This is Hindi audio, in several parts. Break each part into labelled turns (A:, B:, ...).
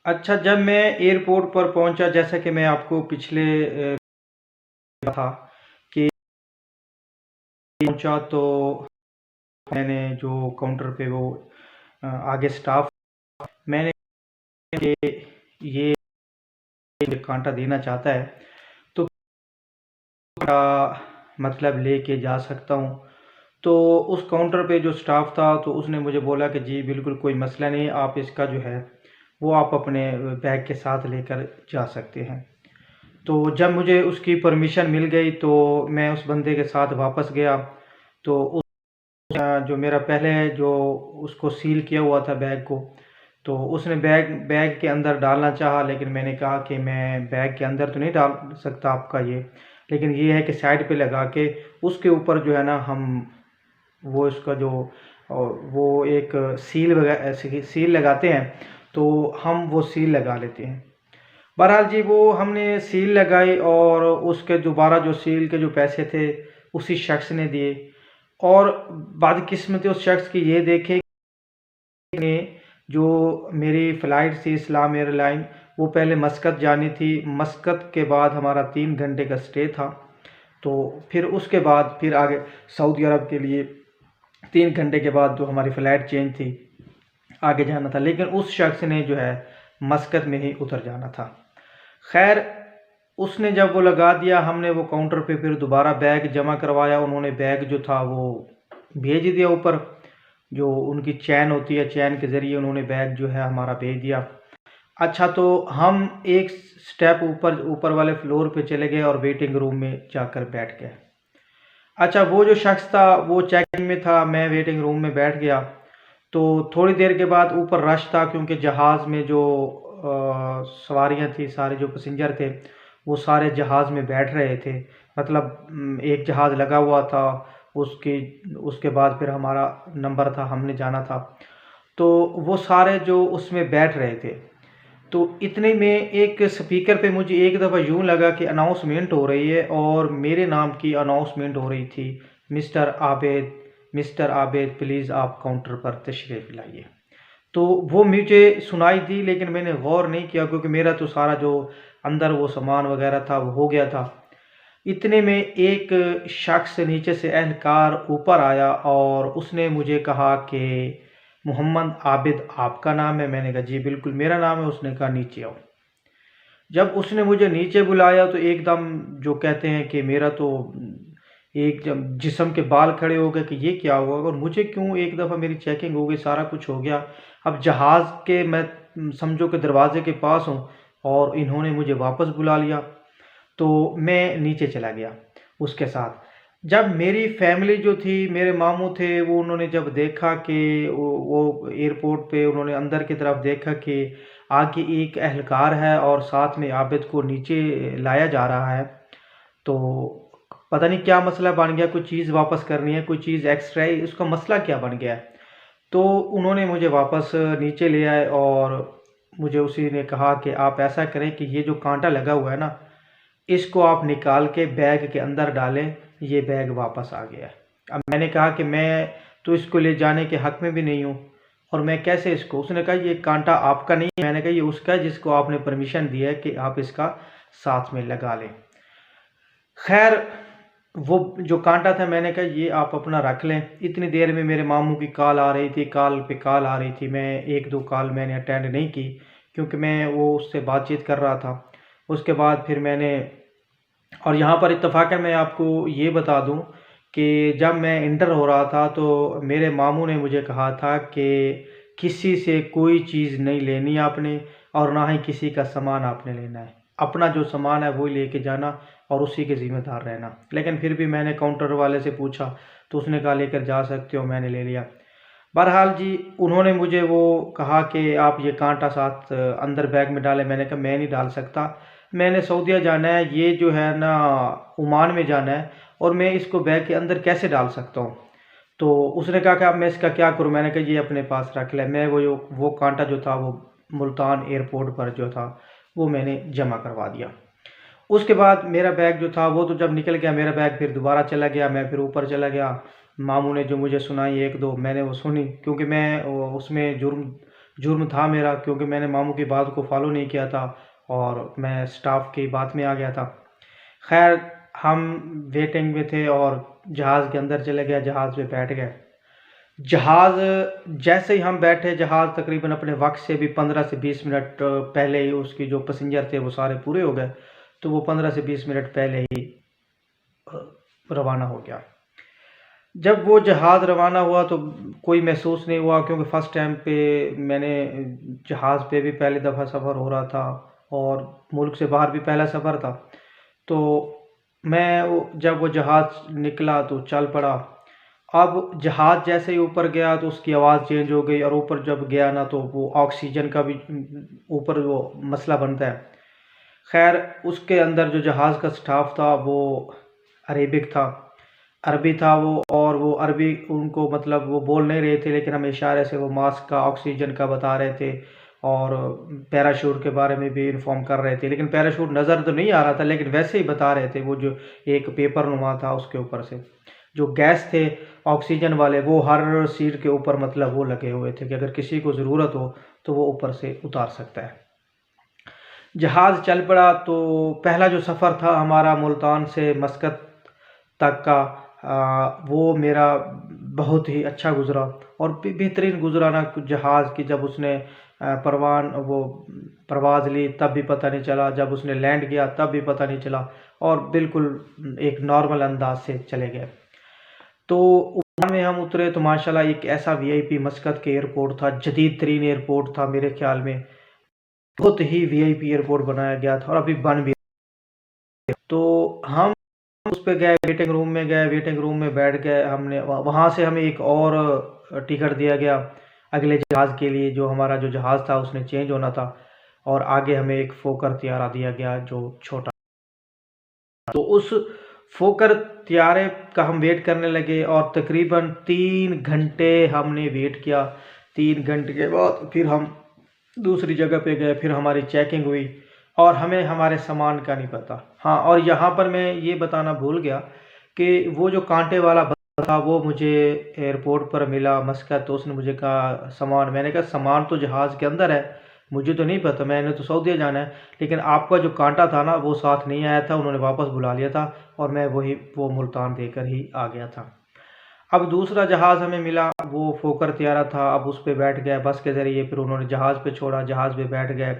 A: अच्छा, जब मैं एयरपोर्ट पर पहुंचा, जैसा कि मैं आपको पिछले था कि पहुंचा तो मैंने जो काउंटर पे वो आगे स्टाफ, मैंने कि ये कांटा देना चाहता है तो क्या मतलब लेके जा सकता हूँ। तो उस काउंटर पे जो स्टाफ था तो उसने मुझे बोला कि जी बिल्कुल कोई मसला नहीं, आप इसका जो है वो आप अपने बैग के साथ लेकर जा सकते हैं। तो जब मुझे उसकी परमिशन मिल गई तो मैं उस बंदे के साथ वापस गया। तो जो मेरा पहले जो उसको सील किया हुआ था बैग को, तो उसने बैग बैग के अंदर डालना चाहा, लेकिन मैंने कहा कि मैं बैग के अंदर तो नहीं डाल सकता आपका ये, लेकिन ये है कि साइड पे लगा के उसके ऊपर जो है ना हम वो इसका जो वो एक सील वगैरह सील लगाते हैं, तो हम वो सील लगा लेते हैं। बहरहाल जी वो हमने सील लगाई और उसके दोबारा जो सील के जो पैसे थे उसी शख्स ने दिए। और बदकिस्मती उस शख्स की ये देखे ने जो मेरी फ़्लाइट थी इस्लाम एयरलाइन, वो पहले मस्कत जानी थी, मस्कत के बाद हमारा 3 घंटे का स्टे था। तो फिर उसके बाद फिर आगे सऊदी अरब के लिए 3 घंटे के बाद जो हमारी फ़्लाइट चेंज थी, आगे जाना था, लेकिन उस शख्स ने जो है मस्कत में ही उतर जाना था। खैर, उसने जब वो लगा दिया, हमने वो काउंटर पे फिर दोबारा बैग जमा करवाया, उन्होंने बैग जो था वो भेज दिया ऊपर, जो उनकी चैन होती है, चैन के ज़रिए उन्होंने बैग जो है हमारा भेज दिया। अच्छा, तो हम एक स्टेप ऊपर ऊपर वाले फ्लोर पे चले गए और वेटिंग रूम में जाकर बैठ गए। अच्छा, वो जो शख्स था वो चेकिंग में था, मैं वेटिंग रूम में बैठ गया। तो थोड़ी देर के बाद ऊपर रश था, क्योंकि जहाज़ में जो सवारियां थी, सारे जो पैसेंजर थे वो सारे जहाज़ में बैठ रहे थे। मतलब एक जहाज़ लगा हुआ था, उसकी उसके बाद फिर हमारा नंबर था, हमने जाना था। तो वो सारे जो उसमें बैठ रहे थे, तो इतने में एक स्पीकर पे मुझे एक दफ़ा यूँ लगा कि अनाउंसमेंट हो रही है और मेरे नाम की अनाउंसमेंट हो रही थी, mister Abid, mister Abid please आप काउंटर पर तशरीफ़ लाइए। तो वो मुझे सुनाई दी, लेकिन मैंने गौर नहीं किया, क्योंकि मेरा तो सारा जो अंदर वो सामान वगैरह था वो हो गया था। इतने में एक शख्स नीचे से एहलकार ऊपर आया और उसने मुझे कहा कि मोहम्मद आबिद आपका नाम है? मैंने कहा जी बिल्कुल मेरा नाम है। उसने कहा नीचे आओ। जब उसने मुझे नीचे बुलाया तो एकदम जो कहते हैं कि मेरा तो एक जब जिस्म के बाल खड़े हो गए कि ये क्या हुआ और मुझे क्यों, एक दफ़ा मेरी चेकिंग हो गई, सारा कुछ हो गया, अब जहाज़ के मैं समझो कि दरवाजे के पास हूँ और इन्होंने मुझे वापस बुला लिया। तो मैं नीचे चला गया उसके साथ। जब मेरी फैमिली जो थी, मेरे मामू थे, वो उन्होंने जब देखा कि वो एयरपोर्ट पे उन्होंने अंदर की तरफ देखा कि आगे एक एहलकार है और साथ में आबिद को नीचे लाया जा रहा है, तो पता नहीं क्या मसला बन गया, कोई चीज़ वापस करनी है, कोई चीज़ एक्स्ट्रा है, उसका मसला क्या बन गया है। तो उन्होंने मुझे वापस नीचे ले आए और मुझे उसी ने कहा कि आप ऐसा करें कि ये जो कांटा लगा हुआ है ना, इसको आप निकाल के बैग के अंदर डालें, ये बैग वापस आ गया है। अब मैंने कहा कि मैं तो इसको ले जाने के हक में भी नहीं हूँ और मैं कैसे इसको, उसने कहा ये कांटा आपका नहीं है। मैंने कहा ये उसका है जिसको आपने परमिशन दिया है कि आप इसका साथ में लगा लें। खैर, वो जो कांटा था, मैंने कहा ये आप अपना रख लें। इतनी देर में मेरे मामू की कॉल आ रही थी, कॉल पे कॉल आ रही थी, मैं एक दो कॉल मैंने अटेंड नहीं की क्योंकि मैं वो उससे बातचीत कर रहा था। उसके बाद फिर मैंने, और यहाँ पर इत्तफ़ाक़न मैं आपको ये बता दूँ कि जब मैं इंटर हो रहा था तो मेरे मामू ने मुझे कहा था कि किसी से कोई चीज़ नहीं लेनी आपने और ना ही किसी का सामान आपने लेना है। अपना जो सामान है वही लेके जाना और उसी के ज़िम्मेदार रहना। लेकिन फिर भी मैंने काउंटर वाले से पूछा तो उसने कहा लेकर जा सकते हो, मैंने ले लिया। बहरहाल जी, उन्होंने मुझे वो कहा कि आप ये कांटा साथ अंदर बैग में डालें। मैंने कहा मैं नहीं डाल सकता, मैंने सऊदीया जाना है, ये जो है ना ओमान में जाना है और मैं इसको बैग के अंदर कैसे डाल सकता हूँ। तो उसने कहा कि अब मैं इसका क्या करूँ। मैंने कहा ये अपने पास रख ले। मैं वो कांटा जो था वो मुल्तान एयरपोर्ट पर जो था वो मैंने जमा करवा दिया। उसके बाद मेरा बैग जो था वो तो जब निकल गया, मेरा बैग फिर दोबारा चला गया, मैं फिर ऊपर चला गया। मामू ने जो मुझे सुनाई एक दो मैंने वो सुनी, क्योंकि मैं उसमें जुर्म जुर्म था मेरा, क्योंकि मैंने मामू की बात को फॉलो नहीं किया था और मैं स्टाफ की बात में आ गया था। खैर, हम वेटिंग में थे और जहाज़ के अंदर चले गए, जहाज़ में बैठ गए। जहाज़ जैसे ही हम बैठे, जहाज़ तकरीबन अपने वक्त से भी 15 से 20 मिनट पहले ही उसकी जो पैसेंजर थे वो सारे पूरे हो गए, तो वो 15 से 20 मिनट पहले ही रवाना हो गया। जब वो जहाज़ रवाना हुआ तो कोई महसूस नहीं हुआ, क्योंकि फ़र्स्ट टाइम पे मैंने जहाज़ पे भी पहली दफ़ा सफ़र हो रहा था और मुल्क से बाहर भी पहला सफ़र था। तो जब वो जहाज़ निकला तो चल पड़ा। अब जहाज़ जैसे ही ऊपर गया तो उसकी आवाज़ चेंज हो गई, और ऊपर जब गया ना तो वो ऑक्सीजन का भी ऊपर वो मसला बनता है। खैर, उसके अंदर जो जहाज़ का स्टाफ था वो अरेबिक था, अरबी था वो, और वो अरबी उनको मतलब वो बोल नहीं रहे थे, लेकिन हमें इशारे से वो मास्क का, ऑक्सीजन का बता रहे थे और पैराशूट के बारे में भी इन्फॉर्म कर रहे थे। लेकिन पैराशूट नज़र तो नहीं आ रहा था, लेकिन वैसे ही बता रहे थे। वो जो एक पेपर नुमा था उसके ऊपर से जो गैस थे ऑक्सीजन वाले, वो हर सीट के ऊपर मतलब वो लगे हुए थे कि अगर किसी को ज़रूरत हो तो वो ऊपर से उतार सकता है। जहाज़ चल पड़ा तो पहला जो सफ़र था हमारा मुल्तान से मस्कत तक का, वो मेरा बहुत ही अच्छा गुज़रा और बेहतरीन गुज़रा ना। जहाज़ की जब उसने परवाज़ ली तब भी पता नहीं चला, जब उसने लैंड किया तब भी पता नहीं चला, और बिल्कुल एक नॉर्मल अंदाज से चले गए। तो उड़ान में हम उतरे तो माशाल्लाह एक ऐसा वीआईपी मस्कत के एयरपोर्ट था, जदीद तरीन एयरपोर्ट था मेरे ख्याल में, बहुत ही वीआईपी एयरपोर्ट बनाया गया था और अभी बन भी। तो हम उस पे गए, वेटिंग रूम में गए, वेटिंग रूम में बैठ गए हमने। वहाँ से हमें एक और टिकट दिया गया अगले जहाज़ के लिए, जो हमारा जो जहाज़ था उसने चेंज होना था, और आगे हमें एक फोकर त्यारा दिया गया जो छोटा। तो उस फोकर त्यारे का हम वेट करने लगे और तकरीबन 3 घंटे हमने वेट किया। 3 घंटे के बाद फिर हम दूसरी जगह पे गए, फिर हमारी चेकिंग हुई और हमें हमारे सामान का नहीं पता। हाँ, और यहाँ पर मैं ये बताना भूल गया कि वो जो कांटे वाला बंदा था वो मुझे एयरपोर्ट पर मिला मस्कत, तो उसने मुझे कहा सामान, मैंने कहा सामान तो जहाज़ के अंदर है, मुझे तो नहीं पता, मैंने तो सऊदीया जाना है, लेकिन आपका जो कांटा था ना वो साथ नहीं आया था, उन्होंने वापस बुला लिया था और मैं वो मुल्तान देकर ही आ गया था। अब दूसरा जहाज़ हमें मिला, वो फोकर त्यारा था। अब उस पे बैठ गए बस के ज़रिए, फिर उन्होंने जहाज़ पे छोड़ा, जहाज़ पे बैठ गए।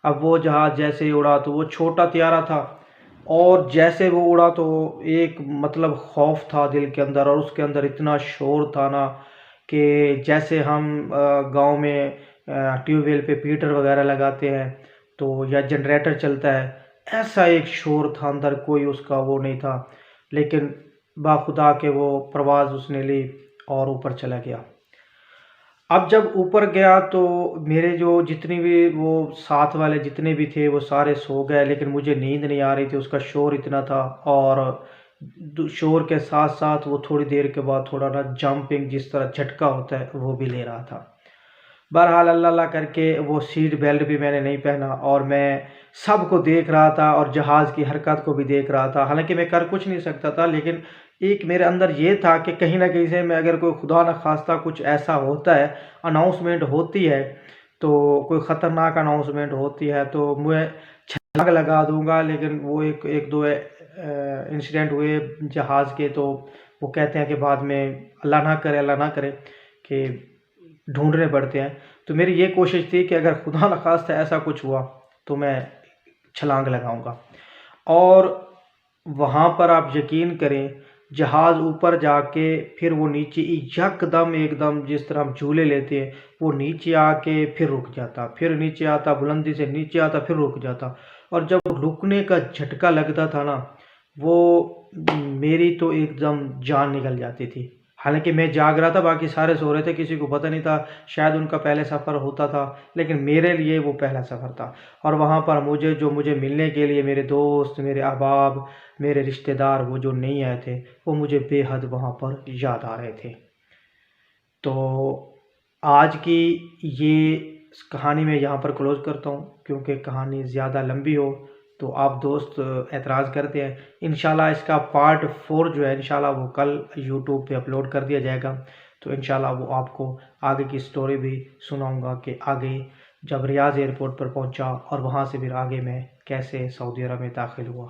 A: अब वो जहाज़ जैसे ही उड़ा तो वो छोटा त्यारा था, और जैसे वो उड़ा तो एक मतलब खौफ था दिल के अंदर, और उसके अंदर इतना शोर था ना कि जैसे हम गांव में ट्यूबवेल पे हीटर वगैरह लगाते हैं तो, या जनरेटर चलता है, ऐसा एक शोर था अंदर, कोई उसका वो नहीं था। लेकिन बाखुदा के वो परवाज़ उसने ली और ऊपर चला गया। अब जब ऊपर गया तो मेरे जो जितनी भी वो साथ वाले जितने भी थे वो सारे सो गए, लेकिन मुझे नींद नहीं आ रही थी, उसका शोर इतना था। और शोर के साथ साथ वो थोड़ी देर के बाद थोड़ा ना जंपिंग जिस तरह झटका होता है वो भी ले रहा था। बहरहाल अल्लाह अल्लाह करके वो सीट बेल्ट भी मैंने नहीं पहना, और मैं सबको देख रहा था और जहाज़ की हरकत को भी देख रहा था। हालांकि मैं कर कुछ नहीं सकता था, लेकिन एक मेरे अंदर ये था कि कहीं ना कहीं से मैं, अगर कोई खुदा न खास्ता कुछ ऐसा होता है, अनाउंसमेंट होती है, तो कोई ख़तरनाक अनाउंसमेंट होती है तो मैं छलांग लगा दूंगा। लेकिन वो एक एक दो इंसिडेंट हुए जहाज़ के, तो वो कहते हैं कि बाद में अल्लाह ना करे, अल्लाह ना करे कि ढूंढने पड़ते हैं। तो मेरी ये कोशिश थी कि अगर खुदा न खास्ता ऐसा कुछ हुआ तो मैं छलांग लगाऊंगा। और वहाँ पर आप यकीन करें, जहाज़ ऊपर जाके फिर वो नीचे यकदम एकदम जिस तरह हम झूले लेते हैं, वो नीचे आके फिर रुक जाता, फिर नीचे आता, बुलंदी से नीचे आता, फिर रुक जाता। और जब रुकने का झटका लगता था ना, वो मेरी तो एकदम जान निकल जाती थी। हालांकि मैं जाग रहा था, बाकी सारे सो रहे थे, किसी को पता नहीं था, शायद उनका पहले सफ़र होता था, लेकिन मेरे लिए वो पहला सफ़र था। और वहाँ पर मुझे मिलने के लिए मेरे दोस्त, मेरे अहबाब, मेरे रिश्तेदार वो जो नहीं आए थे, वो मुझे बेहद वहाँ पर याद आ रहे थे। तो आज की ये कहानी मैं यहाँ पर क्लोज़ करता हूँ, क्योंकि कहानी ज़्यादा लंबी हो तो आप दोस्त एतराज़ करते हैं। इंशाल्लाह इसका पार्ट 4 जो है इंशाल्लाह वो कल यूट्यूब पे अपलोड कर दिया जाएगा। तो इंशाल्लाह वो आपको आगे की स्टोरी भी सुनाऊँगा कि आगे जब रियाज़ एयरपोर्ट पर पहुँचा और वहाँ से फिर आगे मैं कैसे सऊदी अरब में दाखिल हुआ।